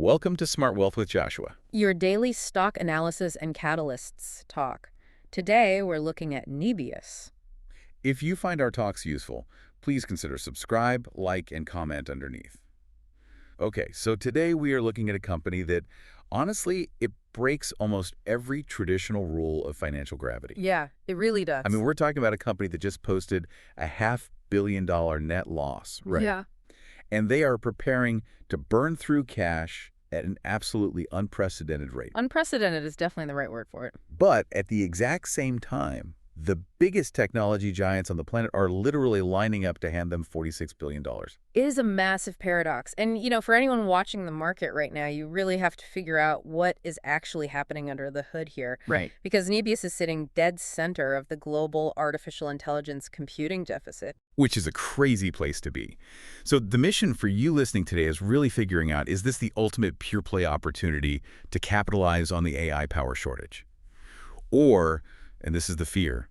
Welcome to Smart Wealth with Joshua. Your daily stock analysis and catalysts talk. Today, we're looking at Nebius. If you find our talks useful, please consider subscribe, like, and comment underneath. Okay, so today we are looking at a company that, honestly, it breaks almost every traditional rule of financial gravity. Yeah, it really does. I mean, we're talking about a company that just posted a $500 million net loss, right? Yeah. And they are preparing to burn through cash at an absolutely unprecedented rate. Unprecedented is definitely the right word for it. But at the exact same time, the biggest technology giants on the planet are literally lining up to hand them $46 billion. It is a massive paradox. And, for anyone watching the market right now, you really have to figure out what is actually happening under the hood here. Right. Because Nebius is sitting dead center of the global artificial intelligence computing deficit. Which is a crazy place to be. So the mission for you listening today is really figuring out, is this the ultimate pure play opportunity to capitalize on the AI power shortage? Or, and this is the fear,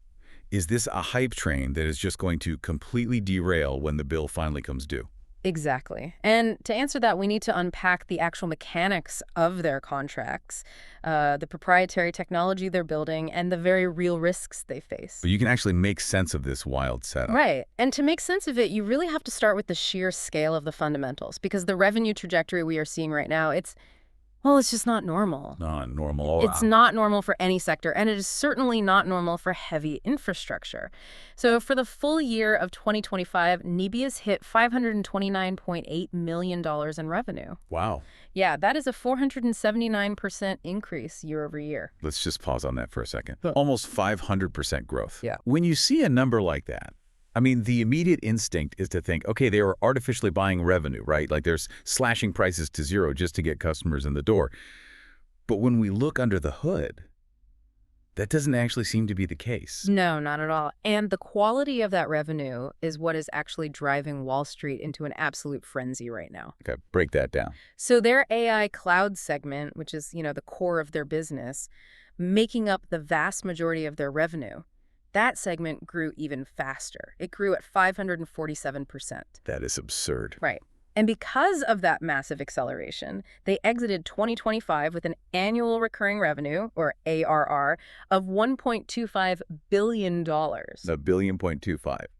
is this a hype train that is just going to completely derail when the bill finally comes due? Exactly. And to answer that, we need to unpack the actual mechanics of their contracts, the proprietary technology they're building, and the very real risks they face. But you can actually make sense of this wild setup. Right. And to make sense of it, you really have to start with the sheer scale of the fundamentals, because the revenue trajectory we are seeing right now, it's just not normal. Not normal. It's not normal for any sector, and it is certainly not normal for heavy infrastructure. So for the full year of 2025, Nebius hit $529.8 million in revenue. Wow. Yeah, that is a 479% increase year over year. Let's just pause on that for a second. Huh. Almost 500% growth. Yeah. When you see a number like that, I mean, the immediate instinct is to think, okay, they are artificially buying revenue, right? Like there's slashing prices to zero just to get customers in the door. But when we look under the hood, that doesn't actually seem to be the case. No, not at all. And the quality of that revenue is what is actually driving Wall Street into an absolute frenzy right now. Okay, break that down. So their AI cloud segment, which is, the core of their business, making up the vast majority of their revenue, that segment grew even faster. It grew at 547%. That is absurd. Right. And because of that massive acceleration, they exited 2025 with an annual recurring revenue, or ARR, of $1.25 billion. $1.25 billion.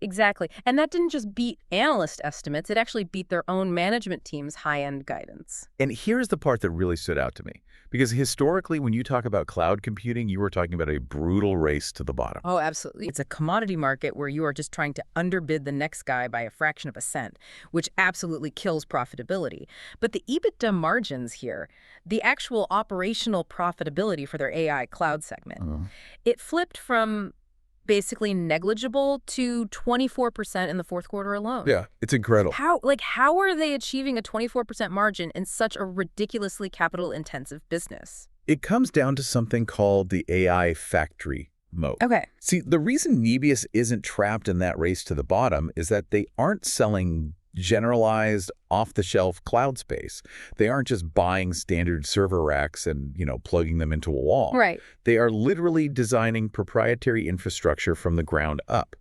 Exactly. And that didn't just beat analyst estimates, it actually beat their own management team's high-end guidance. And here's the part that really stood out to me. Because historically, when you talk about cloud computing, you were talking about a brutal race to the bottom. Oh, absolutely. It's a commodity market where you are just trying to underbid the next guy by a fraction of a cent, which absolutely kills profitability. But the EBITDA margins here, the actual operational profitability for their AI cloud segment, it flipped from basically negligible to 24% in the fourth quarter alone. Yeah, it's incredible. How are they achieving a 24% margin in such a ridiculously capital-intensive business? It comes down to something called the AI factory mode. Okay. See, the reason Nebius isn't trapped in that race to the bottom is that they aren't selling generalized off-the-shelf cloud space. They aren't just buying standard server racks and, plugging them into a wall. Right. They are literally designing proprietary infrastructure from the ground up.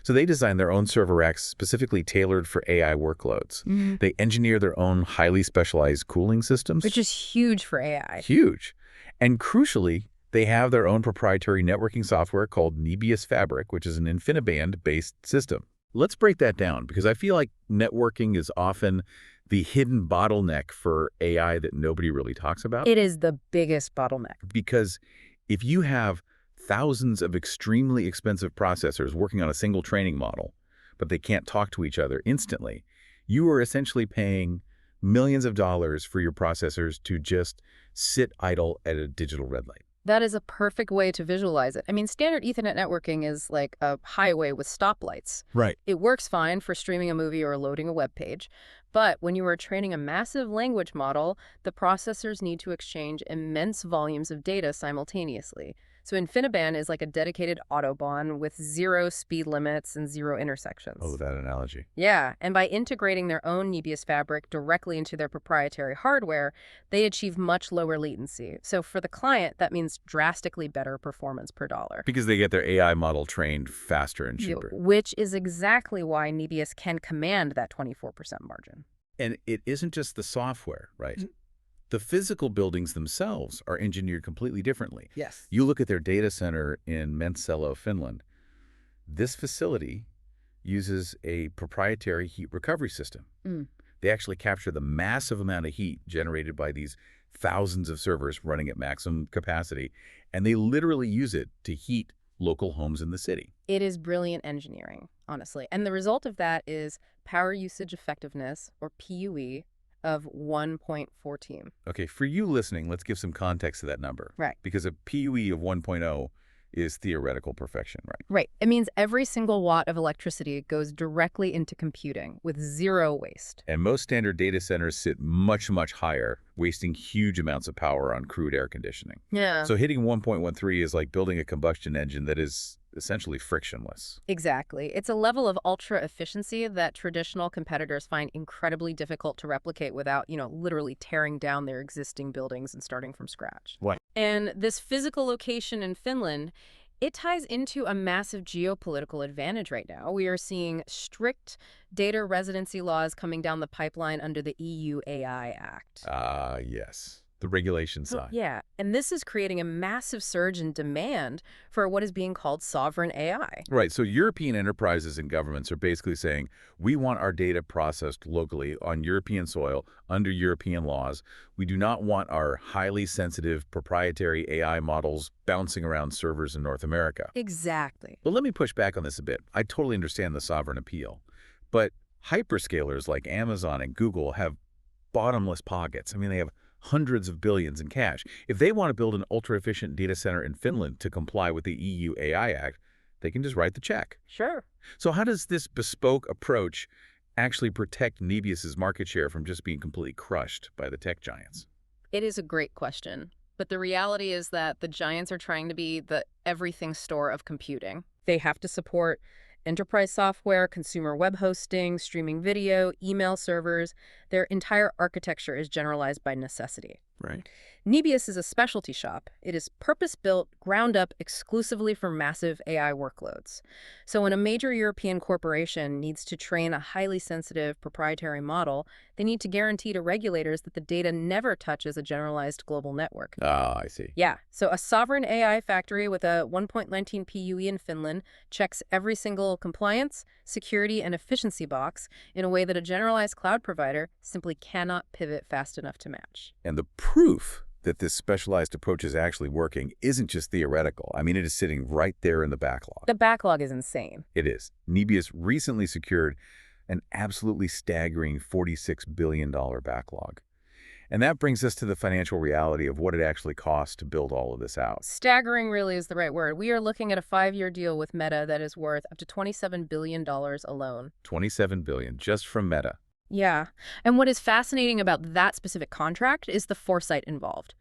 So they design their own server racks specifically tailored for AI workloads. They engineer their own highly specialized cooling systems. Which is huge for AI. Huge. And crucially, they have their own proprietary networking software called Nebius Fabric, which is an InfiniBand-based system. Let's break that down, because I feel like networking is often the hidden bottleneck for AI that nobody really talks about. It is the biggest bottleneck. Because if you have thousands of extremely expensive processors working on a single training model, but they can't talk to each other instantly, you are essentially paying millions of dollars for your processors to just sit idle at a digital red light. That is a perfect way to visualize it. I mean, standard Ethernet networking is like a highway with stoplights. Right. It works fine for streaming a movie or loading a web page. But when you are training a massive language model, the processors need to exchange immense volumes of data simultaneously. So InfiniBand is like a dedicated Autobahn with zero speed limits and zero intersections. Oh, that analogy. Yeah, and by integrating their own Nebius fabric directly into their proprietary hardware, they achieve much lower latency. So for the client, that means drastically better performance per dollar. Because they get their AI model trained faster and cheaper. Which is exactly why Nebius can command that 24% margin. And it isn't just the software, right? the physical buildings themselves are engineered completely differently. Yes. You look at their data center in Mäntsälä, Finland. This facility uses a proprietary heat recovery system. They actually capture the massive amount of heat generated by these thousands of servers running at maximum capacity, and they literally use it to heat local homes in the city. It is brilliant engineering, honestly. And the result of that is power usage effectiveness, or PUE, of 1.14. Okay, for you listening, let's give some context to that number. Right. Because a PUE of 1.0 is theoretical perfection, right? Right. It means every single watt of electricity goes directly into computing with zero waste. And most standard data centers sit much, much higher, wasting huge amounts of power on crude air conditioning. Yeah. So hitting 1.13 is like building a combustion engine that is essentially frictionless. Exactly. It's a level of ultra efficiency that traditional competitors find incredibly difficult to replicate without, literally tearing down their existing buildings and starting from scratch. Right. And this physical location in Finland, it ties into a massive geopolitical advantage right now. We are seeing strict data residency laws coming down the pipeline under the EU AI Act. Yes. The regulation side. Yeah, and this is creating a massive surge in demand for what is being called sovereign AI. Right. So European enterprises and governments are basically saying, we want our data processed locally on European soil under European laws. We do not want our highly sensitive proprietary AI models bouncing around servers in North America. Exactly. But let me push back on this a bit. I totally understand the sovereign appeal. But hyperscalers like Amazon and Google have bottomless pockets. I mean, they have hundreds of billions in cash. If they want to build an ultra-efficient data center in Finland to comply with the EU AI Act, they can just write the check. Sure. So how does this bespoke approach actually protect Nebius's market share from just being completely crushed by the tech giants? It is a great question. But the reality is that the giants are trying to be the everything store of computing. They have to support enterprise software, consumer web hosting, streaming video, email servers. Their entire architecture is generalized by necessity. Right. Nebius is a specialty shop. It is purpose-built, ground up exclusively for massive AI workloads. So when a major European corporation needs to train a highly sensitive proprietary model, they need to guarantee to regulators that the data never touches a generalized global network. Ah, I see. Yeah, so a sovereign AI factory with a 1.19 PUE in Finland checks every single compliance, security, and efficiency box in a way that a generalized cloud provider simply cannot pivot fast enough to match. And the proof that this specialized approach is actually working isn't just theoretical. I mean, it is sitting right there in the backlog. The backlog is insane. It is. Nebius recently secured an absolutely staggering $46 billion backlog. And that brings us to the financial reality of what it actually costs to build all of this out. Staggering really is the right word. We are looking at a 5-year deal with Meta that is worth up to $27 billion alone. $27 billion just from Meta. Yeah. And what is fascinating about that specific contract is the foresight involved.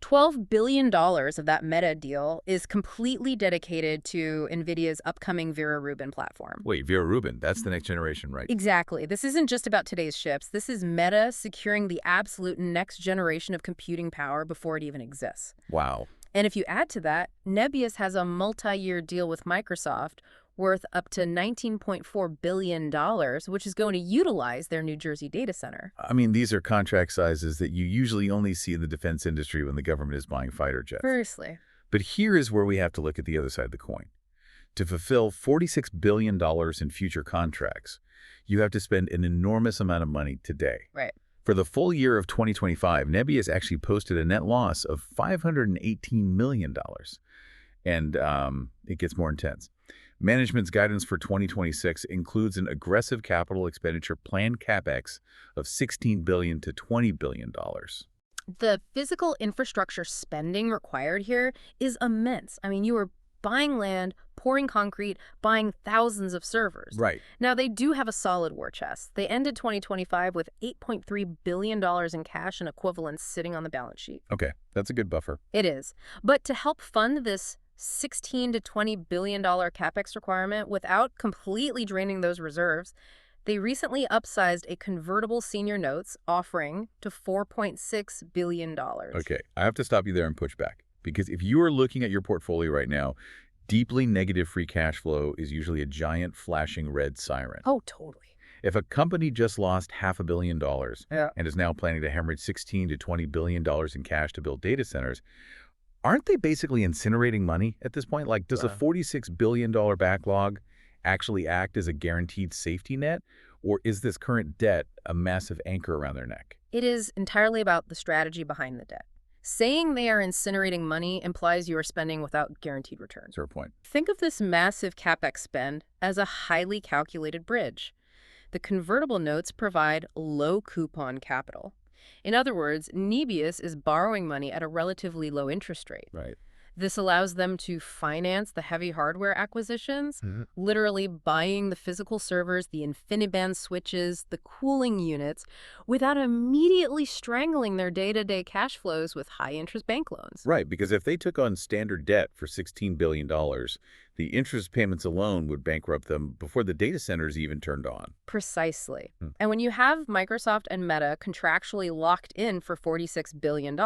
$12 billion of that Meta deal is completely dedicated to NVIDIA's upcoming Vera Rubin platform. Wait, Vera Rubin, that's the next generation, right? Exactly. This isn't just about today's chips. This is Meta securing the absolute next generation of computing power before it even exists. Wow. And if you add to that, Nebius has a multi-year deal with Microsoft worth up to $19.4 billion, which is going to utilize their New Jersey data center. I mean, these are contract sizes that you usually only see in the defense industry when the government is buying fighter jets. Seriously. But here is where we have to look at the other side of the coin. To fulfill $46 billion in future contracts, you have to spend an enormous amount of money today. Right. For the full year of 2025, Nebius actually posted a net loss of $518 million. And it gets more intense. Management's guidance for 2026 includes an aggressive capital expenditure planned CapEx of $16 billion to $20 billion. The physical infrastructure spending required here is immense. I mean, you are buying land, pouring concrete, buying thousands of servers. Right. Now, they do have a solid war chest. They ended 2025 with $8.3 billion in cash and equivalents sitting on the balance sheet. Okay, that's a good buffer. It is. But to help fund this $16 to $20 billion capex requirement without completely draining those reserves, they recently upsized a convertible senior notes offering to $4.6 billion. Okay, I have to stop you there and push back. Because if you are looking at your portfolio right now, deeply negative free cash flow is usually a giant flashing red siren. Oh, totally. If a company just lost $500 million Yeah. and is now planning to hemorrhage $16 to $20 billion in cash to build data centers, aren't they basically incinerating money at this point? Like, does a $46 billion backlog actually act as a guaranteed safety net? Or is this current debt a massive anchor around their neck? It is entirely about the strategy behind the debt. Saying they are incinerating money implies you are spending without guaranteed returns. Fair point. Think of this massive CapEx spend as a highly calculated bridge. The convertible notes provide low-coupon capital. In other words, Nebius is borrowing money at a relatively low interest rate. Right. This allows them to finance the heavy hardware acquisitions, literally buying the physical servers, the InfiniBand switches, the cooling units, without immediately strangling their day-to-day cash flows with high-interest bank loans. Right, because if they took on standard debt for $16 billion, the interest payments alone would bankrupt them before the data centers even turned on. Precisely. And when you have Microsoft and Meta contractually locked in for $46 billion,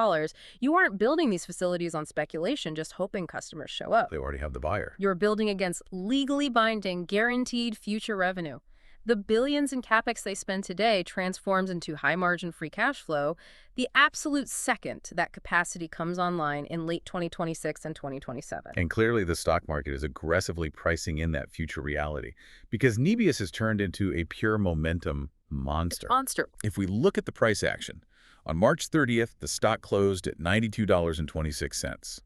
you aren't building these facilities on speculation, just hoping customers show up. They already have the buyer. You're building against legally binding, guaranteed future revenue. The billions in CapEx they spend today transforms into high-margin free cash flow the absolute second that capacity comes online in late 2026 and 2027. And clearly the stock market is aggressively pricing in that future reality because Nebius has turned into a pure momentum monster. If we look at the price action, on March 30th, the stock closed at $92.26.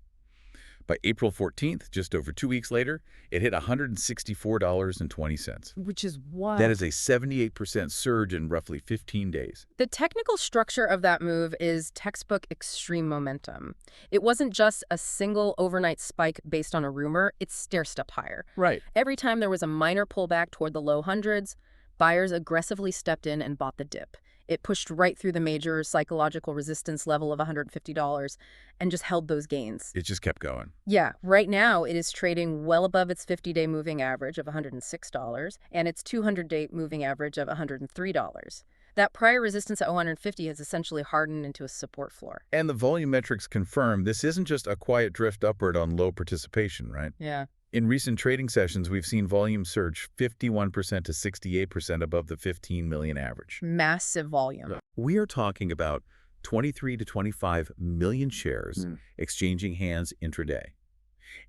By April 14th, just over 2 weeks later, it hit $164.20. Which is wild. That is a 78% surge in roughly 15 days. The technical structure of that move is textbook extreme momentum. It wasn't just a single overnight spike based on a rumor, it stair-stepped higher. Right. Every time there was a minor pullback toward the low hundreds, buyers aggressively stepped in and bought the dip. It pushed right through the major psychological resistance level of $150 and just held those gains. It just kept going. Yeah, right now it is trading well above its 50-day moving average of $106 and its 200-day moving average of $103. That prior resistance at 150 has essentially hardened into a support floor. And the volume metrics confirm this isn't just a quiet drift upward on low participation, right? Yeah. In recent trading sessions, we've seen volume surge 51% to 68% above the 15 million average. Massive volume. We are talking about 23 to 25 million shares exchanging hands intraday.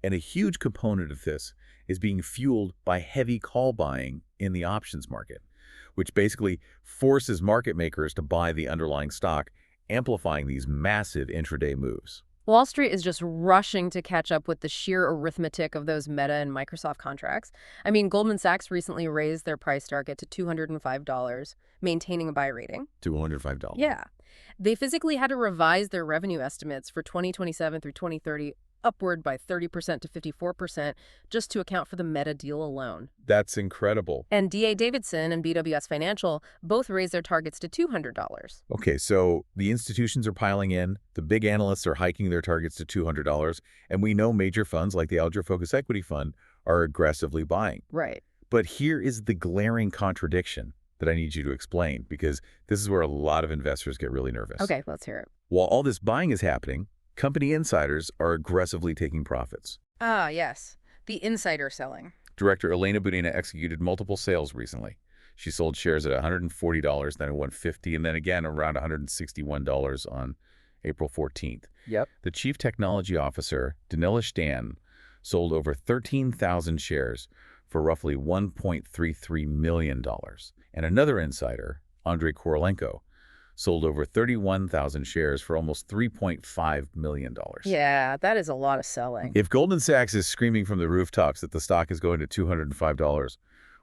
And a huge component of this is being fueled by heavy call buying in the options market, which basically forces market makers to buy the underlying stock, amplifying these massive intraday moves. Wall Street is just rushing to catch up with the sheer arithmetic of those Meta and Microsoft contracts. I mean, Goldman Sachs recently raised their price target to $205, maintaining a buy rating. $205. Yeah. They physically had to revise their revenue estimates for 2027 through 2030 upward by 30% to 54% just to account for the Meta deal alone. That's incredible. And D.A. Davidson and BWS Financial both raised their targets to $200. Okay, so the institutions are piling in, the big analysts are hiking their targets to $200, and we know major funds like the Alger Focus Equity Fund are aggressively buying. Right. But here is the glaring contradiction that I need you to explain, because this is where a lot of investors get really nervous. Okay, let's hear it. While all this buying is happening, company insiders are aggressively taking profits. Ah, yes. The insider selling. Director Elena Budina executed multiple sales recently. She sold shares at $140, then at $150, and then again around $161 on April 14th. Yep. The chief technology officer, Danila Stan, sold over 13,000 shares for roughly $1.33 million. And another insider, Andrei Korolenko, sold over 31,000 shares for almost $3.5 million. Yeah, that is a lot of selling. If Goldman Sachs is screaming from the rooftops that the stock is going to $205,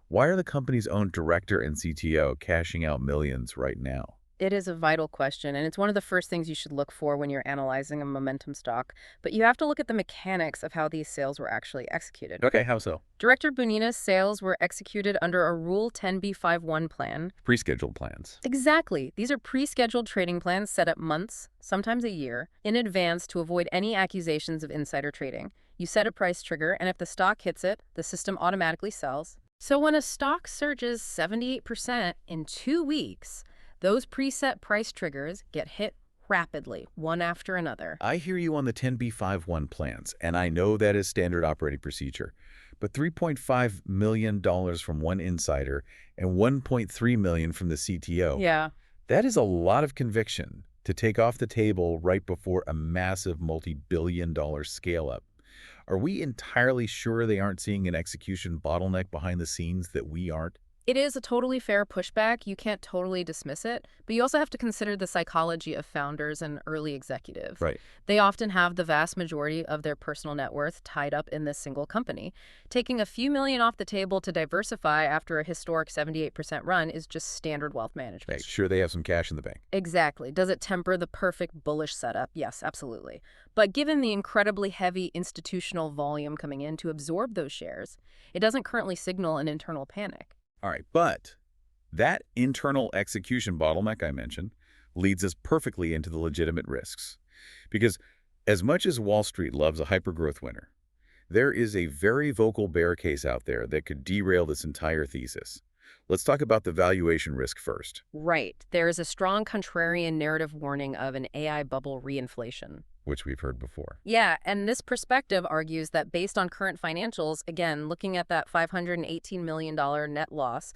why are the company's own director and CTO cashing out millions right now? It is a vital question, and it's one of the first things you should look for when you're analyzing a momentum stock. But you have to look at the mechanics of how these sales were actually executed. Okay, how so? Director Bunina's sales were executed under a Rule 10b5-1 plan. Pre-scheduled plans. Exactly. These are pre-scheduled trading plans set up months, sometimes a year, in advance to avoid any accusations of insider trading. You set a price trigger, and if the stock hits it, the system automatically sells. So when a stock surges 78% in 2 weeks, those preset price triggers get hit rapidly, one after another. I hear you on the 10b5-1 plans, and I know that is standard operating procedure. but $3.5 million from one insider and $1.3 million from the CTO. Yeah. That is a lot of conviction to take off the table right before a massive multi-billion-dollar scale-up. Are we entirely sure they aren't seeing an execution bottleneck behind the scenes that we aren't? It is a totally fair pushback. You can't totally dismiss it, but you also have to consider the psychology of founders and early executives. Right. They often have the vast majority of their personal net worth tied up in this single company. Taking a few million off the table to diversify after a historic 78% run is just standard wealth management. Make sure they have some cash in the bank. Exactly. Does it temper the perfect bullish setup? Yes, absolutely. But given the incredibly heavy institutional volume coming in to absorb those shares, it doesn't currently signal an internal panic. All right, but that internal execution bottleneck I mentioned leads us perfectly into the legitimate risks. Because as much as Wall Street loves a hypergrowth winner, there is a very vocal bear case out there that could derail this entire thesis. Let's talk about the valuation risk first. Right. There is a strong contrarian narrative warning of an AI bubble reinflation, Which we've heard before. Yeah, and this perspective argues that based on current financials, again, looking at that $518 million net loss,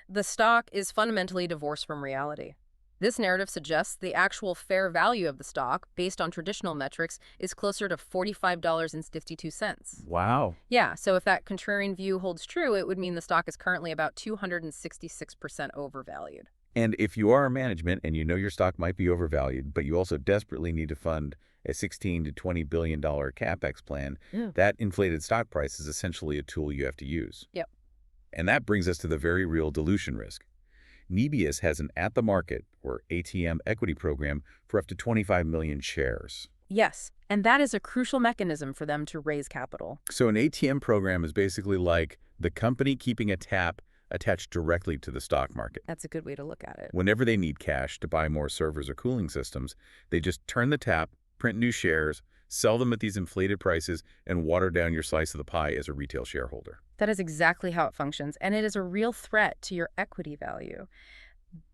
the stock is fundamentally divorced from reality. This narrative suggests the actual fair value of the stock, based on traditional metrics, is closer to $45.52. Wow. Yeah, so if that contrarian view holds true, it would mean the stock is currently about 266% overvalued. And if you are a management and you know your stock might be overvalued, but you also desperately need to fund a $16 to $20 billion CapEx plan, that inflated stock price is essentially a tool you have to use. Yep. And that brings us to the very real dilution risk. Nebius has an at-the-market, or ATM, equity program for up to 25 million shares. Yes, and that is a crucial mechanism for them to raise capital. So an ATM program is basically like the company keeping a tap attached directly to the stock market. That's a good way to look at it. Whenever they need cash to buy more servers or cooling systems, they just turn the tap, print new shares, sell them at these inflated prices, and water down your slice of the pie as a retail shareholder. That is exactly how it functions, and it is a real threat to your equity value.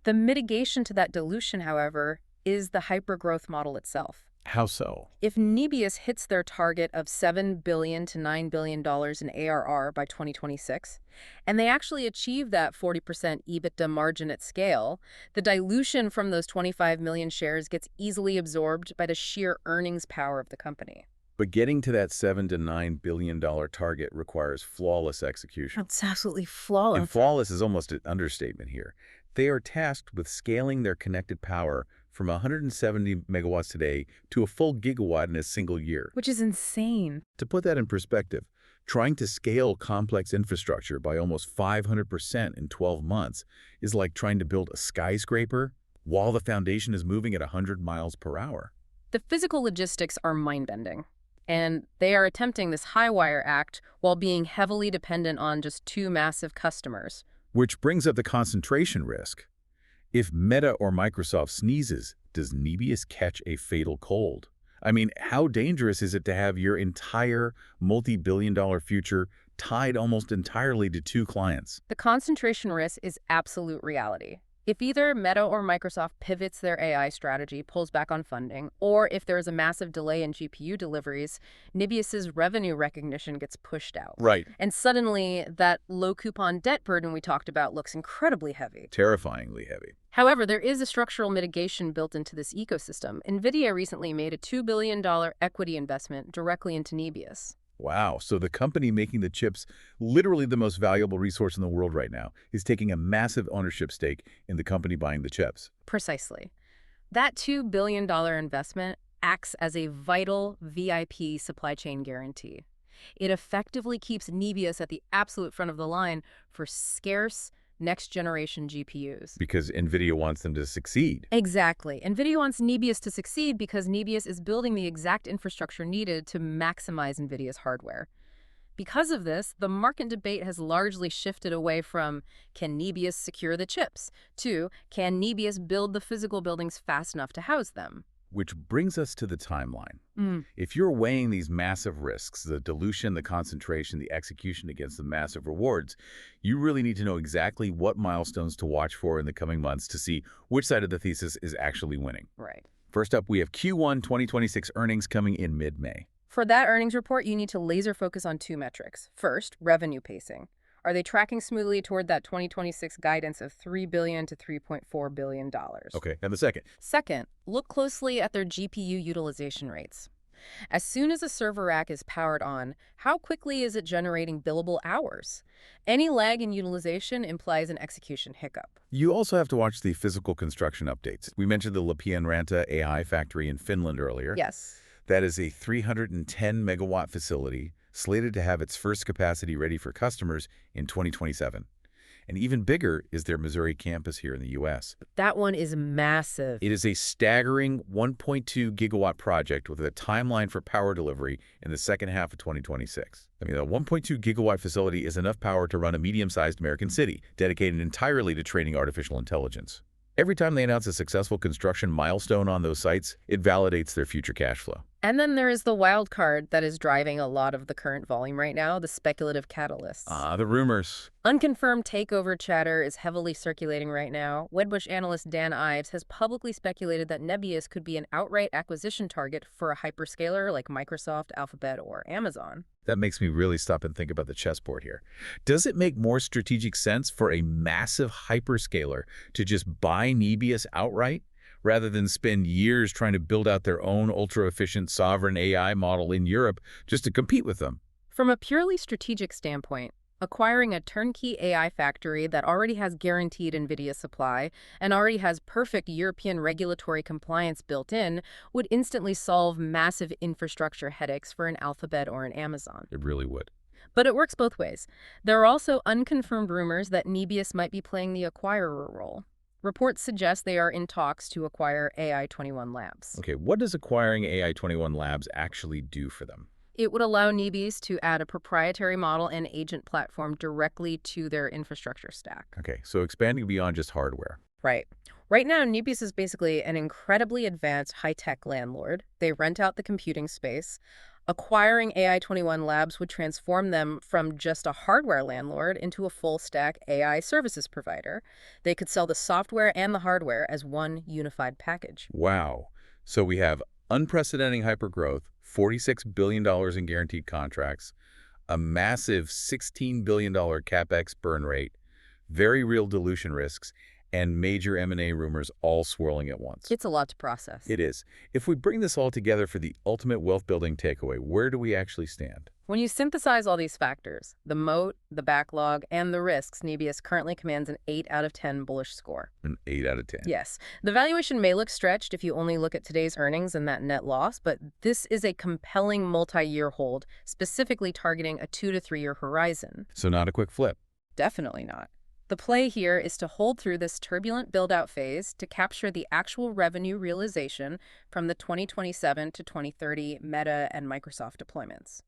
The mitigation to that dilution, however, is the hypergrowth model itself. How so? If Nebius hits their target of $7 billion to $9 billion in ARR by 2026, and they actually achieve that 40% EBITDA margin at scale, the dilution from those 25 million shares gets easily absorbed by the sheer earnings power of the company. But getting to that $7 to $9 billion target requires flawless execution. That's absolutely flawless. And flawless is almost an understatement here. They are tasked with scaling their connected power from 170 megawatts today to a full gigawatt in a single year. Which is insane. To put that in perspective, trying to scale complex infrastructure by almost 500% in 12 months is like trying to build a skyscraper while the foundation is moving at 100 miles per hour. The physical logistics are mind-bending, and they are attempting this high-wire act while being heavily dependent on just two massive customers. Which brings up the concentration risk. If Meta or Microsoft sneezes, does Nebius catch a fatal cold? I mean, how dangerous is it to have your entire multi-billion-dollar future tied almost entirely to two clients? The concentration risk is absolute reality. If either Meta or Microsoft pivots their AI strategy, pulls back on funding, or if there is a massive delay in GPU deliveries, Nebius's revenue recognition gets pushed out. Right. And suddenly, that low-coupon debt burden we talked about looks incredibly heavy. Terrifyingly heavy. However, there is a structural mitigation built into this ecosystem. NVIDIA recently made a $2 billion equity investment directly into Nebius. Wow, so the company making the chips, literally the most valuable resource in the world right now, is taking a massive ownership stake in the company buying the chips. Precisely. That $2 billion investment acts as a vital VIP supply chain guarantee. It effectively keeps Nebius at the absolute front of the line for scarce, next-generation GPUs. Because NVIDIA wants them to succeed. Exactly. NVIDIA wants Nebius to succeed because Nebius is building the exact infrastructure needed to maximize NVIDIA's hardware. Because of this, the market debate has largely shifted away from, can Nebius secure the chips, to, can Nebius build the physical buildings fast enough to house them? Which brings us to the timeline. If you're weighing these massive risks, the dilution, the concentration, the execution against the massive rewards, you really need to know exactly what milestones to watch for in the coming months to see which side of the thesis is actually winning. Right. First up, we have Q1 2026 earnings coming in mid-May. For that earnings report, you need to laser focus on two metrics. First, revenue pacing. Are they tracking smoothly toward that 2026 guidance of $3 billion to $3.4 billion? Okay, and the second. Second, look closely at their GPU utilization rates. As soon as a server rack is powered on, how quickly is it generating billable hours? Any lag in utilization implies an execution hiccup. You also have to watch the physical construction updates. We mentioned the Lapienranta AI factory in Finland earlier. Yes. That is a 310-megawatt facility slated to have its first capacity ready for customers in 2027. And even bigger is their Missouri campus here in the U.S. That one is massive. It is a staggering 1.2 gigawatt project with a timeline for power delivery in the second half of 2026. I mean, a 1.2 gigawatt facility is enough power to run a medium-sized American city, dedicated entirely to training artificial intelligence. Every time they announce a successful construction milestone on those sites, it validates their future cash flow. And then there is the wild card that is driving a lot of the current volume right now, the speculative catalysts. The rumors. Unconfirmed takeover chatter is heavily circulating right now. Wedbush analyst Dan Ives has publicly speculated that Nebius could be an outright acquisition target for a hyperscaler like Microsoft, Alphabet, or Amazon. That makes me really stop and think about the chessboard here. Does it make more strategic sense for a massive hyperscaler to just buy Nebius outright, rather than spend years trying to build out their own ultra-efficient sovereign AI model in Europe just to compete with them? From a purely strategic standpoint, acquiring a turnkey AI factory that already has guaranteed NVIDIA supply and already has perfect European regulatory compliance built in would instantly solve massive infrastructure headaches for an Alphabet or an Amazon. It really would. But it works both ways. There are also unconfirmed rumors that Nebius might be playing the acquirer role. Reports suggest they are in talks to acquire AI-21 Labs. Okay, what does acquiring AI-21 Labs actually do for them? It would allow Nebius to add a proprietary model and agent platform directly to their infrastructure stack. Okay, so expanding beyond just hardware. Right. Right now, Nebius is basically an incredibly advanced high-tech landlord. They rent out the computing space. Acquiring AI-21 Labs would transform them from just a hardware landlord into a full-stack AI services provider. They could sell the software and the hardware as one unified package. Wow. So we have unprecedented hypergrowth, $46 billion in guaranteed contracts, a massive $16 billion CapEx burn rate, very real dilution risks, and major M&A rumors all swirling at once. It's a lot to process. It is. If we bring this all together for the ultimate wealth-building takeaway, where do we actually stand? When you synthesize all these factors, the moat, the backlog, and the risks, Nebius currently commands an 8 out of 10 bullish score. An 8 out of 10. Yes. The valuation may look stretched if you only look at today's earnings and that net loss, but this is a compelling multi-year hold, specifically targeting a 2 to 3 year horizon. So not a quick flip. Definitely not. The play here is to hold through this turbulent build-out phase to capture the actual revenue realization from the 2027 to 2030 Meta and Microsoft deployments.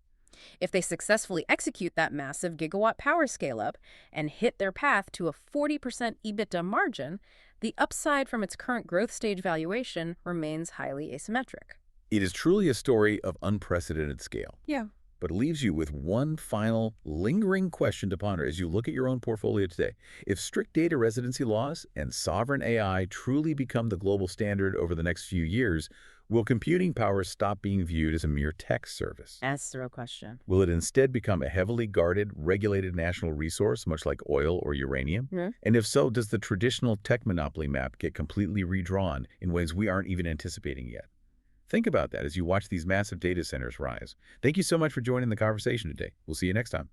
If they successfully execute that massive gigawatt power scale-up and hit their path to a 40% EBITDA margin, the upside from its current growth stage valuation remains highly asymmetric. It is truly a story of unprecedented scale. Yeah. But it leaves you with one final lingering question to ponder as you look at your own portfolio today. If strict data residency laws and sovereign AI truly become the global standard over the next few years, will computing power stop being viewed as a mere tech service? That's the real question. Will it instead become a heavily guarded, regulated national resource, much like oil or uranium? Mm-hmm. And if so, does the traditional tech monopoly map get completely redrawn in ways we aren't even anticipating yet? Think about that as you watch these massive data centers rise. Thank you so much for joining the conversation today. We'll see you next time.